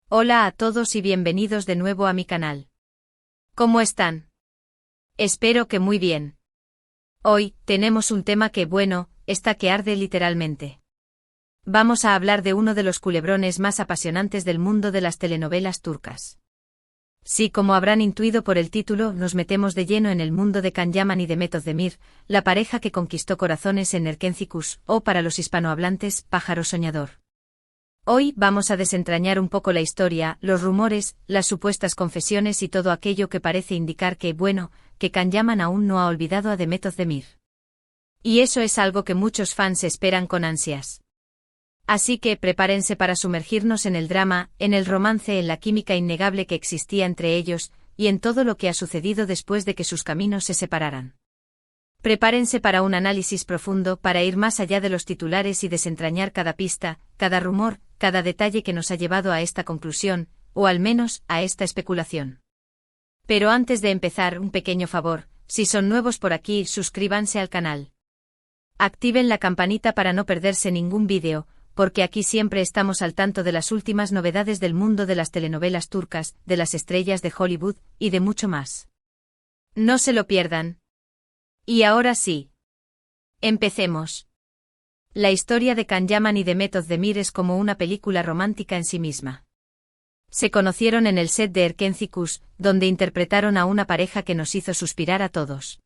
Hola a todos y bienvenidos de nuevo a mi canal. ¿Cómo están? Espero que muy bien. Hoy, tenemos un tema que, está que arde literalmente. Vamos a hablar de uno de los culebrones más apasionantes del mundo de las telenovelas turcas. Sí, como habrán intuido por el título, nos metemos de lleno en el mundo de Can Yaman y Demet Özdemir, la pareja que conquistó corazones en Erkenci, o para los hispanohablantes, Pájaro Soñador. Hoy vamos a desentrañar un poco la historia, los rumores, las supuestas confesiones y todo aquello que parece indicar que Can Yaman aún no ha olvidado a Demet Özdemir. Y eso es algo que muchos fans esperan con ansias. Así que prepárense para sumergirnos en el drama, en el romance, en la química innegable que existía entre ellos, y en todo lo que ha sucedido después de que sus caminos se separaran. Prepárense para un análisis profundo, para ir más allá de los titulares y desentrañar cada pista, cada rumor, cada detalle que nos ha llevado a esta conclusión, o al menos, a esta especulación. Pero antes de empezar, un pequeño favor, si son nuevos por aquí, suscríbanse al canal. Activen la campanita para no perderse ningún vídeo, porque aquí siempre estamos al tanto de las últimas novedades del mundo de las telenovelas turcas, de las estrellas de Hollywood, y de mucho más. No se lo pierdan. Y ahora sí. Empecemos. La historia de Can Yaman y Demet Özdemir es como una película romántica en sí misma. Se conocieron en el set de Erkenci, donde interpretaron a una pareja que nos hizo suspirar a todos.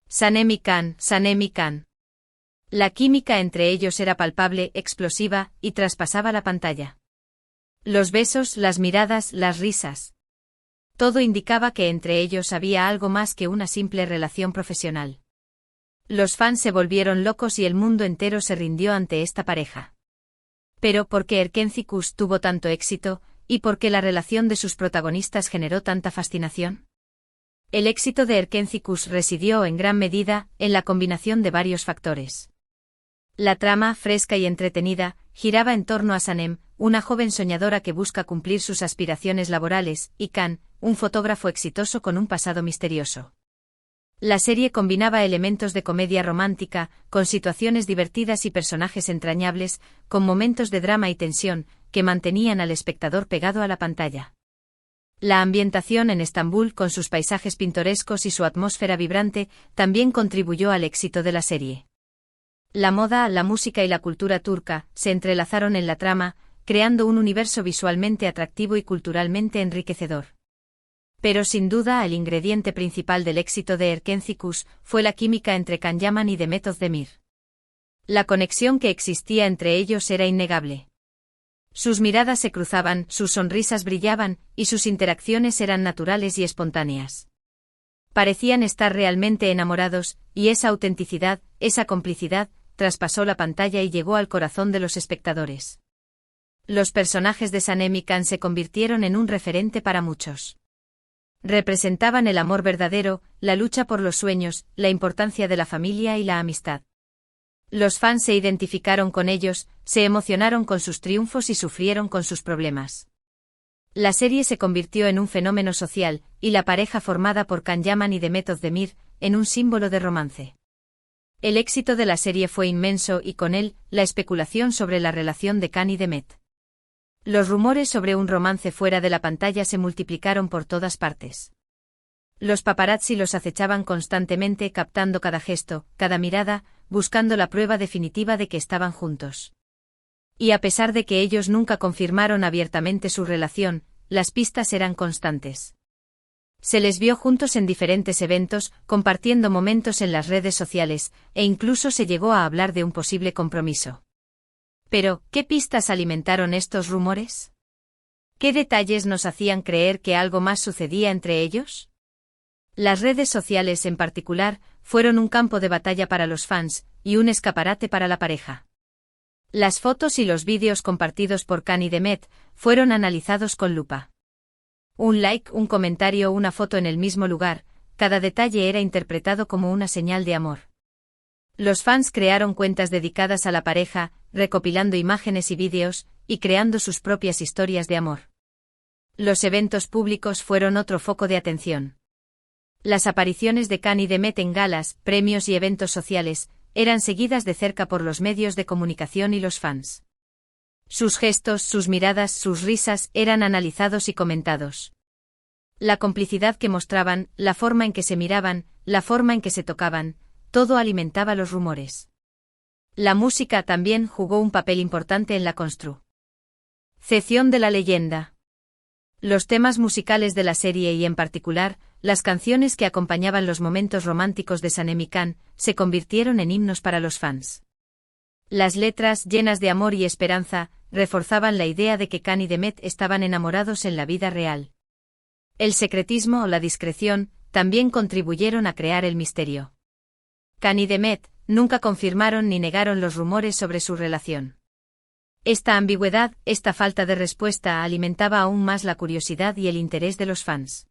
Sanem y Can. La química entre ellos era palpable, explosiva, y traspasaba la pantalla. Los besos, las miradas, las risas. Todo indicaba que entre ellos había algo más que una simple relación profesional. Los fans se volvieron locos y el mundo entero se rindió ante esta pareja. Pero ¿por qué Erkenci tuvo tanto éxito, y por qué la relación de sus protagonistas generó tanta fascinación? El éxito de Erkenci residió en gran medida en la combinación de varios factores. La trama, fresca y entretenida, giraba en torno a Sanem, una joven soñadora que busca cumplir sus aspiraciones laborales, y Can, un fotógrafo exitoso con un pasado misterioso. La serie combinaba elementos de comedia romántica, con situaciones divertidas y personajes entrañables, con momentos de drama y tensión, que mantenían al espectador pegado a la pantalla. La ambientación en Estambul, con sus paisajes pintorescos y su atmósfera vibrante, también contribuyó al éxito de la serie. La moda, la música y la cultura turca se entrelazaron en la trama, creando un universo visualmente atractivo y culturalmente enriquecedor. Pero sin duda el ingrediente principal del éxito de Erkenci fue la química entre Can Yaman y Demet Özdemir. La conexión que existía entre ellos era innegable. Sus miradas se cruzaban, sus sonrisas brillaban, y sus interacciones eran naturales y espontáneas. Parecían estar realmente enamorados, y esa autenticidad, esa complicidad, traspasó la pantalla y llegó al corazón de los espectadores. Los personajes de Sanem y Can se convirtieron en un referente para muchos. Representaban el amor verdadero, la lucha por los sueños, la importancia de la familia y la amistad. Los fans se identificaron con ellos, se emocionaron con sus triunfos y sufrieron con sus problemas. La serie se convirtió en un fenómeno social, y la pareja formada por Can Yaman y Demet Özdemir, en un símbolo de romance. El éxito de la serie fue inmenso y con él, la especulación sobre la relación de Can y Demet. Los rumores sobre un romance fuera de la pantalla se multiplicaron por todas partes. Los paparazzi los acechaban constantemente, captando cada gesto, cada mirada, buscando la prueba definitiva de que estaban juntos. Y a pesar de que ellos nunca confirmaron abiertamente su relación, las pistas eran constantes. Se les vio juntos en diferentes eventos, compartiendo momentos en las redes sociales, e incluso se llegó a hablar de un posible compromiso. Pero, ¿qué pistas alimentaron estos rumores? ¿Qué detalles nos hacían creer que algo más sucedía entre ellos? Las redes sociales en particular, fueron un campo de batalla para los fans, y un escaparate para la pareja. Las fotos y los vídeos compartidos por Can y Demet, fueron analizados con lupa. Un like, un comentario, una foto en el mismo lugar, cada detalle era interpretado como una señal de amor. Los fans crearon cuentas dedicadas a la pareja, recopilando imágenes y vídeos, y creando sus propias historias de amor. Los eventos públicos fueron otro foco de atención. Las apariciones de Can y Demet en galas, premios y eventos sociales, eran seguidas de cerca por los medios de comunicación y los fans. Sus gestos, sus miradas, sus risas eran analizados y comentados. La complicidad que mostraban, la forma en que se miraban, la forma en que se tocaban, todo alimentaba los rumores. La música también jugó un papel importante en la construcción de la leyenda. Los temas musicales de la serie y en particular, las canciones que acompañaban los momentos románticos de Sanemi Khan, se convirtieron en himnos para los fans. Las letras, llenas de amor y esperanza, reforzaban la idea de que Khan y Demet estaban enamorados en la vida real. El secretismo o la discreción también contribuyeron a crear el misterio. Khan y Demet nunca confirmaron ni negaron los rumores sobre su relación. Esta ambigüedad, esta falta de respuesta alimentaba aún más la curiosidad y el interés de los fans.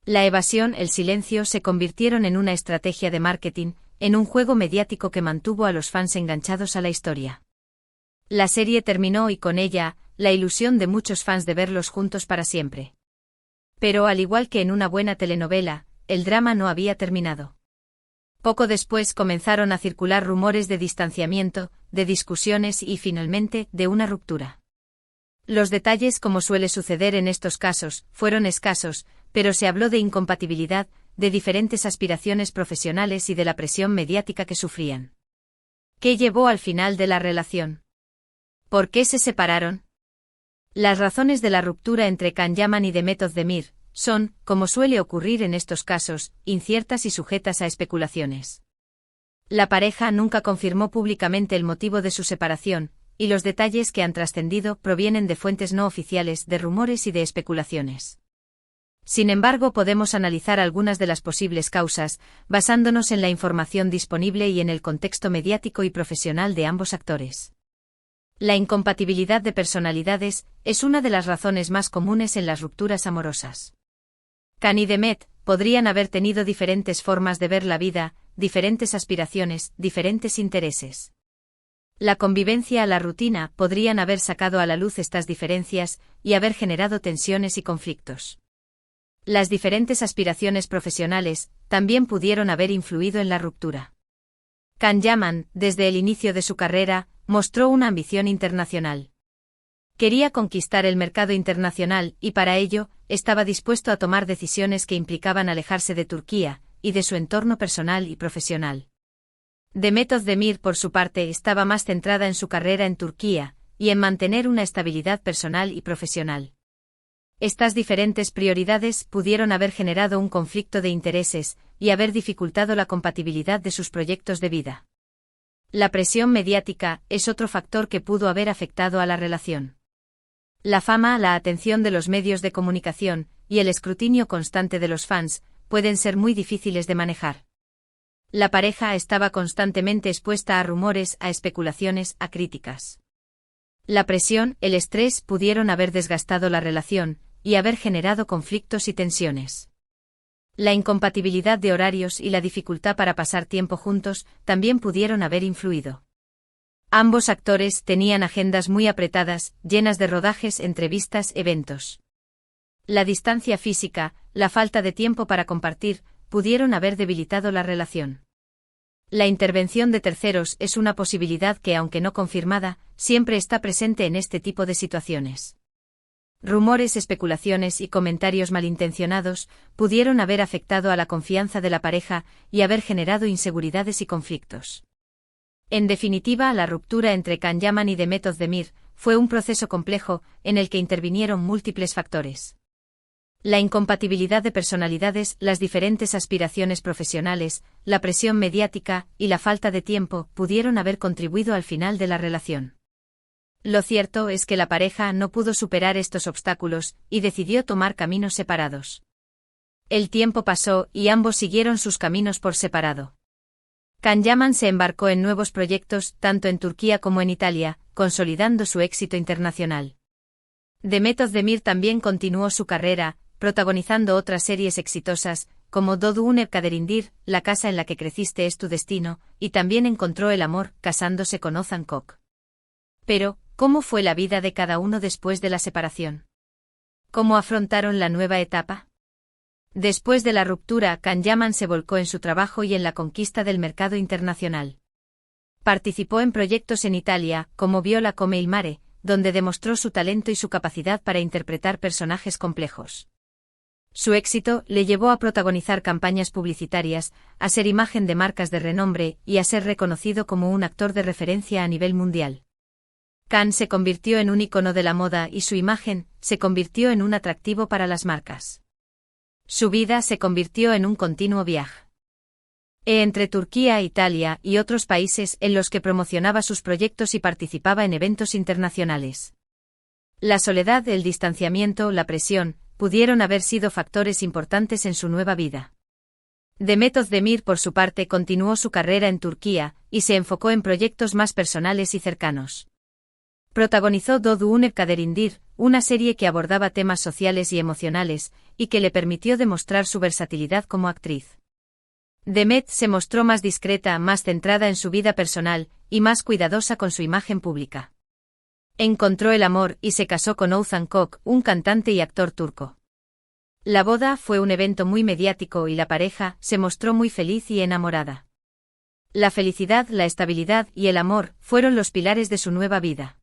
La evasión, el silencio se convirtieron en una estrategia de marketing, en un juego mediático que mantuvo a los fans enganchados a la historia. La serie terminó y con ella, la ilusión de muchos fans de verlos juntos para siempre. Pero al igual que en una buena telenovela, el drama no había terminado. Poco después comenzaron a circular rumores de distanciamiento, de discusiones y finalmente, de una ruptura. Los detalles, como suele suceder en estos casos, fueron escasos, pero se habló de incompatibilidad, de diferentes aspiraciones profesionales y de la presión mediática que sufrían. ¿Qué llevó al final de la relación? ¿Por qué se separaron? Las razones de la ruptura entre Can Yaman y Demet Özdemir son, como suele ocurrir en estos casos, inciertas y sujetas a especulaciones. La pareja nunca confirmó públicamente el motivo de su separación, y los detalles que han trascendido provienen de fuentes no oficiales, de rumores y de especulaciones. Sin embargo, podemos analizar algunas de las posibles causas, basándonos en la información disponible y en el contexto mediático y profesional de ambos actores. La incompatibilidad de personalidades es una de las razones más comunes en las rupturas amorosas. Can y Demet podrían haber tenido diferentes formas de ver la vida, diferentes aspiraciones, diferentes intereses. La convivencia a la rutina podrían haber sacado a la luz estas diferencias y haber generado tensiones y conflictos. Las diferentes aspiraciones profesionales también pudieron haber influido en la ruptura. Can Yaman, desde el inicio de su carrera, mostró una ambición internacional. Quería conquistar el mercado internacional y para ello, estaba dispuesto a tomar decisiones que implicaban alejarse de Turquía y de su entorno personal y profesional. Demet Özdemir, por su parte, estaba más centrada en su carrera en Turquía y en mantener una estabilidad personal y profesional. Estas diferentes prioridades pudieron haber generado un conflicto de intereses y haber dificultado la compatibilidad de sus proyectos de vida. La presión mediática es otro factor que pudo haber afectado a la relación. La fama, la atención de los medios de comunicación y el escrutinio constante de los fans pueden ser muy difíciles de manejar. La pareja estaba constantemente expuesta a rumores, a especulaciones, a críticas. La presión, el estrés pudieron haber desgastado la relación y haber generado conflictos y tensiones. La incompatibilidad de horarios y la dificultad para pasar tiempo juntos también pudieron haber influido. Ambos actores tenían agendas muy apretadas, llenas de rodajes, entrevistas, eventos. La distancia física, la falta de tiempo para compartir, pudieron haber debilitado la relación. La intervención de terceros es una posibilidad que, aunque no confirmada, siempre está presente en este tipo de situaciones. Rumores, especulaciones y comentarios malintencionados pudieron haber afectado a la confianza de la pareja y haber generado inseguridades y conflictos. En definitiva, la ruptura entre Can Yaman y Demet Özdemir fue un proceso complejo en el que intervinieron múltiples factores. La incompatibilidad de personalidades, las diferentes aspiraciones profesionales, la presión mediática y la falta de tiempo pudieron haber contribuido al final de la relación. Lo cierto es que la pareja no pudo superar estos obstáculos y decidió tomar caminos separados. El tiempo pasó y ambos siguieron sus caminos por separado. Can Yaman se embarcó en nuevos proyectos tanto en Turquía como en Italia, consolidando su éxito internacional. Demet Özdemir también continuó su carrera, protagonizando otras series exitosas, como Doğduğun Kaderindir, La casa en la que creciste es tu destino, y también encontró el amor, casándose con Ozan Koç. Pero, ¿cómo fue la vida de cada uno después de la separación? ¿Cómo afrontaron la nueva etapa? Después de la ruptura, Can Yaman se volcó en su trabajo y en la conquista del mercado internacional. Participó en proyectos en Italia, como Viola come il mare, donde demostró su talento y su capacidad para interpretar personajes complejos. Su éxito le llevó a protagonizar campañas publicitarias, a ser imagen de marcas de renombre y a ser reconocido como un actor de referencia a nivel mundial. Khan se convirtió en un icono de la moda y su imagen se convirtió en un atractivo para las marcas. Su vida se convirtió en un continuo viaje. Entre Turquía, Italia y otros países en los que promocionaba sus proyectos y participaba en eventos internacionales. La soledad, el distanciamiento, la presión, pudieron haber sido factores importantes en su nueva vida. Demet Özdemir, por su parte, continuó su carrera en Turquía y se enfocó en proyectos más personales y cercanos. Protagonizó Doğduğun Kaderindir, una serie que abordaba temas sociales y emocionales, y que le permitió demostrar su versatilidad como actriz. Demet se mostró más discreta, más centrada en su vida personal, y más cuidadosa con su imagen pública. Encontró el amor y se casó con Oğuzhan Koç, un cantante y actor turco. La boda fue un evento muy mediático y la pareja se mostró muy feliz y enamorada. La felicidad, la estabilidad y el amor fueron los pilares de su nueva vida.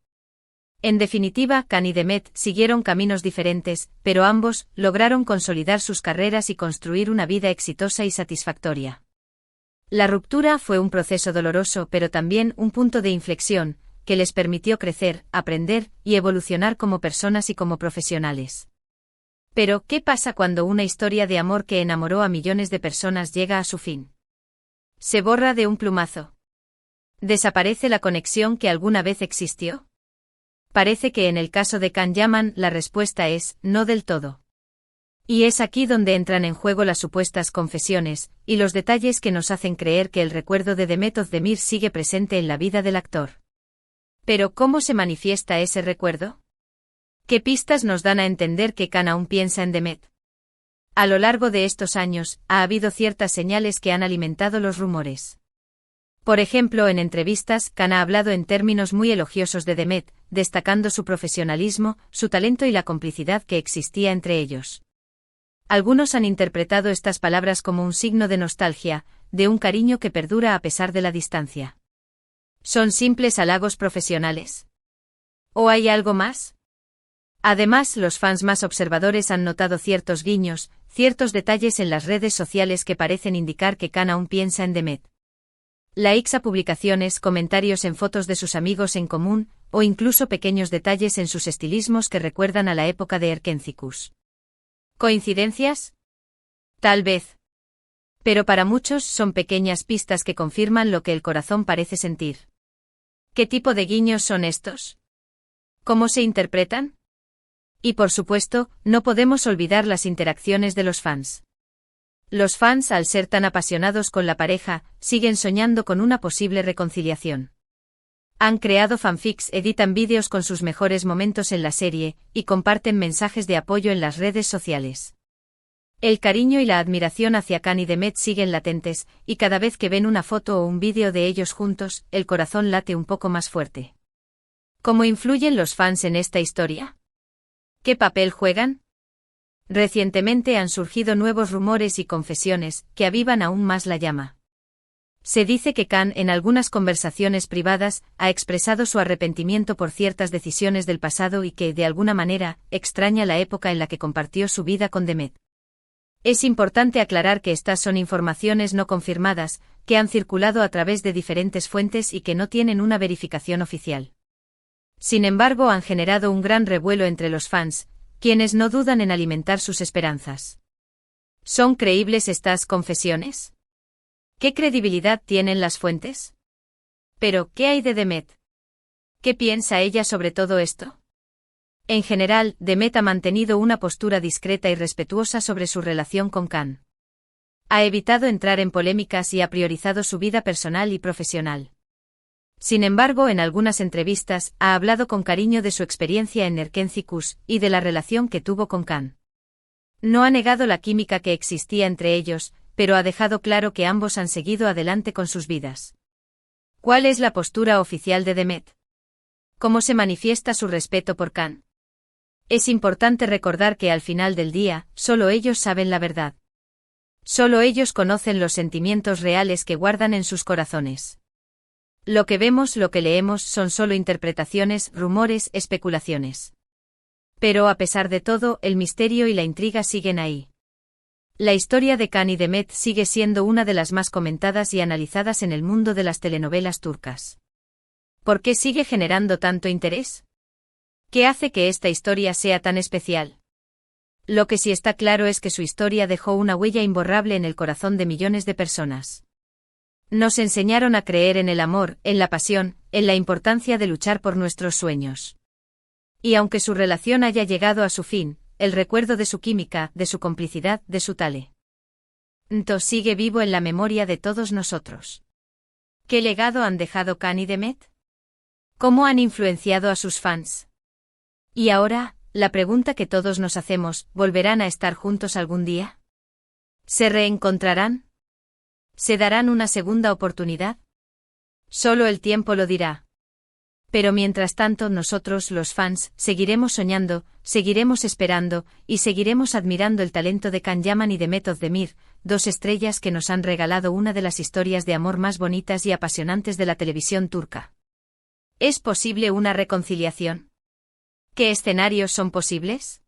En definitiva, Khan y Demet siguieron caminos diferentes, pero ambos lograron consolidar sus carreras y construir una vida exitosa y satisfactoria. La ruptura fue un proceso doloroso, pero también un punto de inflexión, que les permitió crecer, aprender y evolucionar como personas y como profesionales. Pero, ¿qué pasa cuando una historia de amor que enamoró a millones de personas llega a su fin? ¿Se borra de un plumazo? ¿Desaparece la conexión que alguna vez existió? Parece que en el caso de Can Yaman la respuesta es, no del todo. Y es aquí donde entran en juego las supuestas confesiones, y los detalles que nos hacen creer que el recuerdo de Demet Özdemir sigue presente en la vida del actor. Pero ¿cómo se manifiesta ese recuerdo? ¿Qué pistas nos dan a entender que Can aún piensa en Demet? A lo largo de estos años, ha habido ciertas señales que han alimentado los rumores. Por ejemplo, en entrevistas, Can ha hablado en términos muy elogiosos de Demet, destacando su profesionalismo, su talento y la complicidad que existía entre ellos. Algunos han interpretado estas palabras como un signo de nostalgia, de un cariño que perdura a pesar de la distancia. ¿Son simples halagos profesionales? ¿O hay algo más? Además, los fans más observadores han notado ciertos guiños, ciertos detalles en las redes sociales que parecen indicar que Can aún piensa en Demet. Likes a publicaciones, comentarios en fotos de sus amigos en común, o incluso pequeños detalles en sus estilismos que recuerdan a la época de Erkencikus. ¿Coincidencias? Tal vez. Pero para muchos son pequeñas pistas que confirman lo que el corazón parece sentir. ¿Qué tipo de guiños son estos? ¿Cómo se interpretan? Y por supuesto, no podemos olvidar las interacciones de los fans. Los fans, al ser tan apasionados con la pareja, siguen soñando con una posible reconciliación. Han creado fanfics, editan vídeos con sus mejores momentos en la serie, y comparten mensajes de apoyo en las redes sociales. El cariño y la admiración hacia Can y Demet siguen latentes, y cada vez que ven una foto o un vídeo de ellos juntos, el corazón late un poco más fuerte. ¿Cómo influyen los fans en esta historia? ¿Qué papel juegan? Recientemente han surgido nuevos rumores y confesiones, que avivan aún más la llama. Se dice que Can, en algunas conversaciones privadas, ha expresado su arrepentimiento por ciertas decisiones del pasado y que, de alguna manera, extraña la época en la que compartió su vida con Demet. Es importante aclarar que estas son informaciones no confirmadas, que han circulado a través de diferentes fuentes y que no tienen una verificación oficial. Sin embargo, han generado un gran revuelo entre los fans, quienes no dudan en alimentar sus esperanzas. ¿Son creíbles estas confesiones? ¿Qué credibilidad tienen las fuentes? Pero, ¿qué hay de Demet? ¿Qué piensa ella sobre todo esto? En general, Demet ha mantenido una postura discreta y respetuosa sobre su relación con Can. Ha evitado entrar en polémicas y ha priorizado su vida personal y profesional. Sin embargo, en algunas entrevistas, ha hablado con cariño de su experiencia en Erkencikus y de la relación que tuvo con Can. No ha negado la química que existía entre ellos, pero ha dejado claro que ambos han seguido adelante con sus vidas. ¿Cuál es la postura oficial de Demet? ¿Cómo se manifiesta su respeto por Can? Es importante recordar que al final del día, solo ellos saben la verdad. Solo ellos conocen los sentimientos reales que guardan en sus corazones. Lo que vemos, lo que leemos son solo interpretaciones, rumores, especulaciones. Pero a pesar de todo, el misterio y la intriga siguen ahí. La historia de Can y Demet sigue siendo una de las más comentadas y analizadas en el mundo de las telenovelas turcas. ¿Por qué sigue generando tanto interés? ¿Qué hace que esta historia sea tan especial? Lo que sí está claro es que su historia dejó una huella imborrable en el corazón de millones de personas. Nos enseñaron a creer en el amor, en la pasión, en la importancia de luchar por nuestros sueños. Y aunque su relación haya llegado a su fin, el recuerdo de su química, de su complicidad, de su talento sigue vivo en la memoria de todos nosotros. ¿Qué legado han dejado Can y Demet? ¿Cómo han influenciado a sus fans? Y ahora, la pregunta que todos nos hacemos, ¿volverán a estar juntos algún día? ¿Se reencontrarán? ¿Se darán una segunda oportunidad? Solo el tiempo lo dirá. Pero mientras tanto nosotros, los fans, seguiremos soñando, seguiremos esperando, y seguiremos admirando el talento de Can Yaman y Demet Özdemir, dos estrellas que nos han regalado una de las historias de amor más bonitas y apasionantes de la televisión turca. ¿Es posible una reconciliación? ¿Qué escenarios son posibles?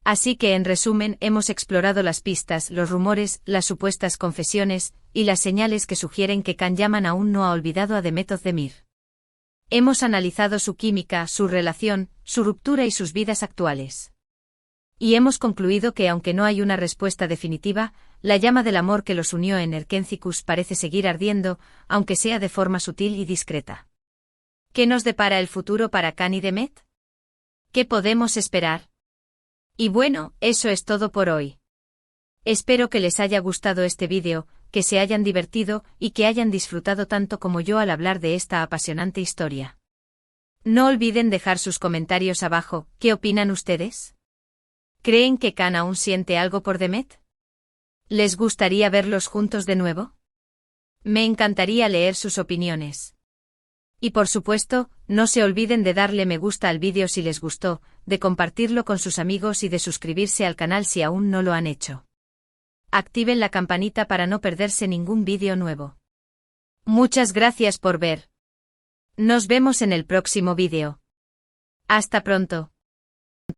Así que en resumen hemos explorado las pistas, los rumores, las supuestas confesiones, y las señales que sugieren que Can Yaman aún no ha olvidado a Demet Özdemir. Hemos analizado su química, su relación, su ruptura y sus vidas actuales. Y hemos concluido que aunque no hay una respuesta definitiva, la llama del amor que los unió en Erkencikus parece seguir ardiendo, aunque sea de forma sutil y discreta. ¿Qué nos depara el futuro para Can y Demet? ¿Qué podemos esperar? Y bueno, eso es todo por hoy. Espero que les haya gustado este vídeo, que se hayan divertido y que hayan disfrutado tanto como yo al hablar de esta apasionante historia. No olviden dejar sus comentarios abajo. ¿Qué opinan ustedes? ¿Creen que Can aún siente algo por Demet? ¿Les gustaría verlos juntos de nuevo? Me encantaría leer sus opiniones. Y por supuesto, no se olviden de darle me gusta al vídeo si les gustó, de compartirlo con sus amigos y de suscribirse al canal si aún no lo han hecho. Activen la campanita para no perderse ningún vídeo nuevo. Muchas gracias por ver. Nos vemos en el próximo vídeo. Hasta pronto.